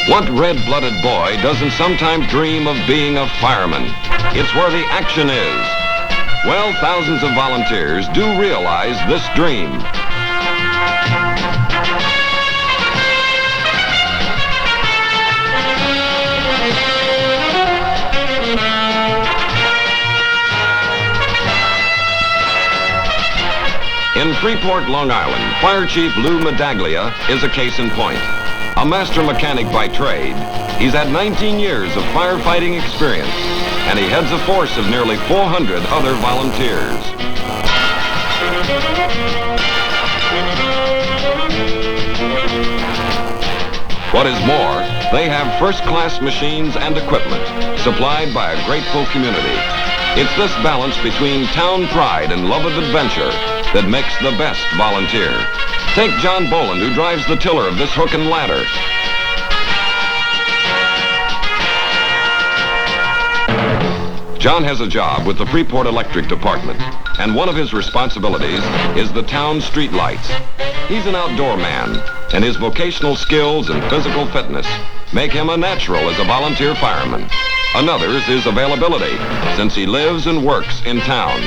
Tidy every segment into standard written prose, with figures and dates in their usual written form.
What red-blooded boy doesn't sometimes dream of being a fireman? It's where the action is. Well, thousands of volunteers do realize this dream. In Freeport, Long Island, Fire Chief Lou Medaglia is a case in point. A master mechanic by trade, he's had 19 years of firefighting experience, and he heads a force of nearly 400 other volunteers. What is more, they have first-class machines and equipment supplied by a grateful community. It's this balance between town pride and love of adventure that makes the best volunteer. Take John Boland, who drives the tiller of this hook and ladder. John has a job with the Freeport Electric Department, and one of his responsibilities is the town street lights. He's an outdoor man, and his vocational skills and physical fitness make him a natural as a volunteer fireman. Another's his availability, since he lives and works in town.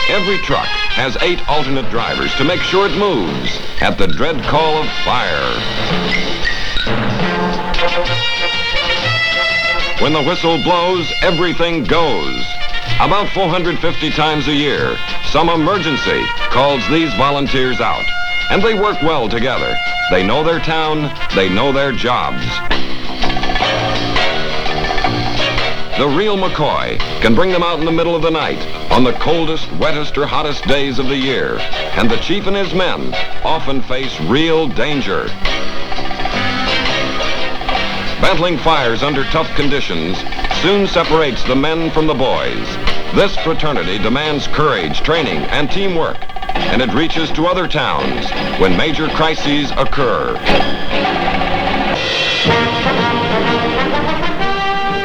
Every truck has 8 alternate drivers to make sure it moves at the dread call of fire. When the whistle blows, everything goes. About 450 times a year, some emergency calls these volunteers out, and they work well together. They know their town, they know their jobs. The real McCoy can bring them out in the middle of the night on the coldest, wettest, or hottest days of the year. And the chief and his men often face real danger. Battling fires under tough conditions soon separates the men from the boys. This fraternity demands courage, training, and teamwork. And it reaches to other towns when major crises occur.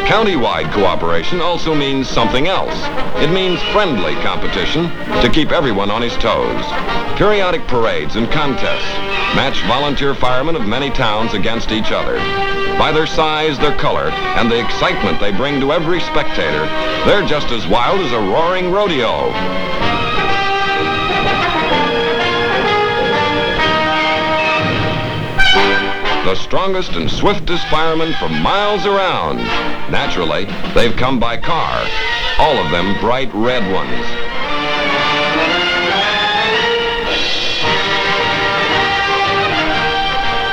County-wide cooperation also means something else. It means friendly competition to keep everyone on his toes. Periodic parades and contests match volunteer firemen of many towns against each other. By their size, their color, and the excitement they bring to every spectator, they're just as wild as a roaring rodeo. The strongest and swiftest firemen for miles around. Naturally, they've come by car, all of them bright red ones.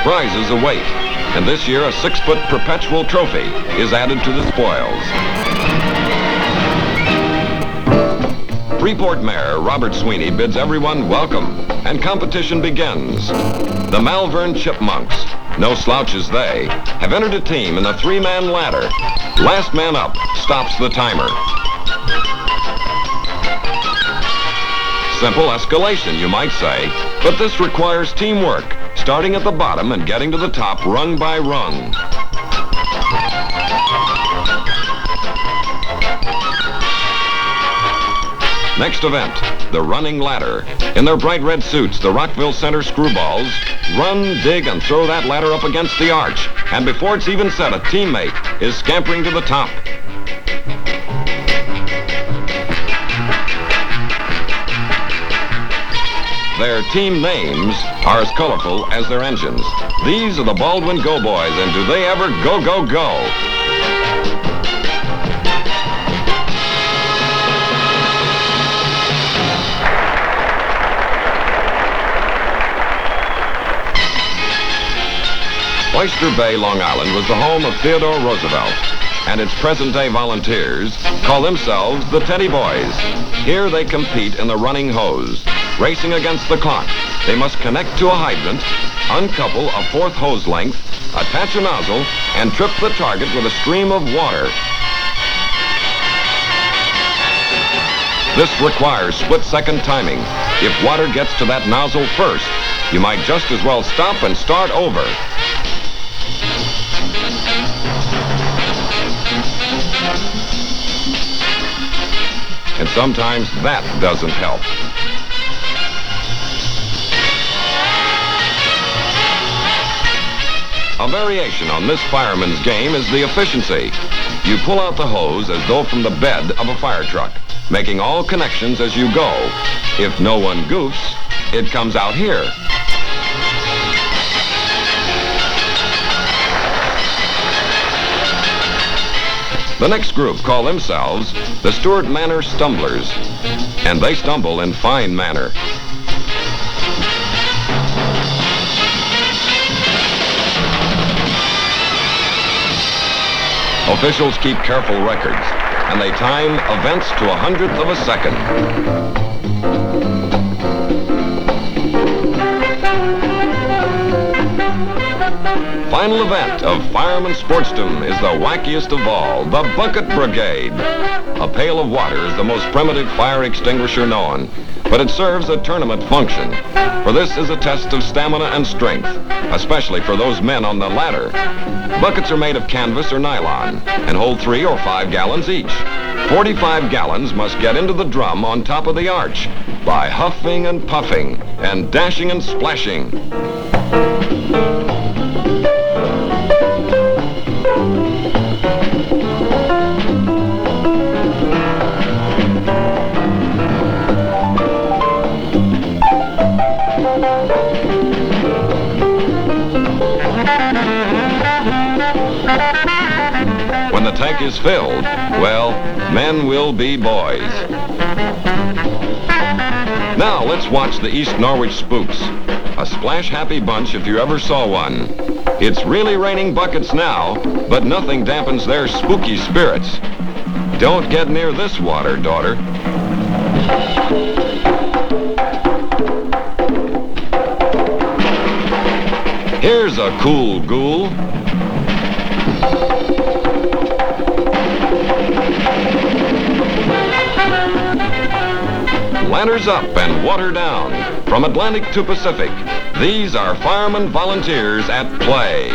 Prizes await, and this year a 6-foot perpetual trophy is added to the spoils. Freeport Mayor Robert Sweeney bids everyone welcome, and competition begins. The Malvern Chipmunks, no slouches they, have entered a team in a 3-man ladder. Last man up stops the timer. Simple escalation, you might say, but this requires teamwork, starting at the bottom and getting to the top rung by rung. Next event, the running ladder. In their bright red suits, the Rockville Center screwballs run, dig, and throw that ladder up against the arch. And before it's even set, a teammate is scampering to the top. Their team names are as colorful as their engines. These are the Baldwin Go Boys, and do they ever go, go, go? Oyster Bay, Long Island was the home of Theodore Roosevelt, and its present-day volunteers call themselves the Teddy Boys. Here they compete in the running hose. Racing against the clock, they must connect to a hydrant, uncouple a 4th hose length, attach a nozzle, and trip the target with a stream of water. This requires split-second timing. If water gets to that nozzle first, you might just as well stop and start over. And sometimes that doesn't help. variation on this fireman's game is the efficiency. You pull out the hose as though from the bed of a fire truck, making all connections as you go. If no one goofs, it comes out here. The next group call themselves the Stewart Manor Stumblers, and they stumble in fine manner. Officials keep careful records, and they time events to 100th of a second. Final event of fireman sportsdom is the wackiest of all, the Bucket Brigade. A pail of water is the most primitive fire extinguisher known, but it serves a tournament function. For this is a test of stamina and strength, especially for those men on the ladder. Buckets are made of canvas or nylon and hold 3 or 5 gallons each. 45 gallons must get into the drum on top of the arch by huffing and puffing and dashing and splashing. When the tank is filled, well, men will be boys. Now let's watch the East Norwich Spooks. A splash-happy bunch if you ever saw one. It's really raining buckets now, but nothing dampens their spooky spirits. Don't get near this water, daughter. Here's a cool ghoul. Ladders up and water down. From Atlantic to Pacific, these are firemen volunteers at play.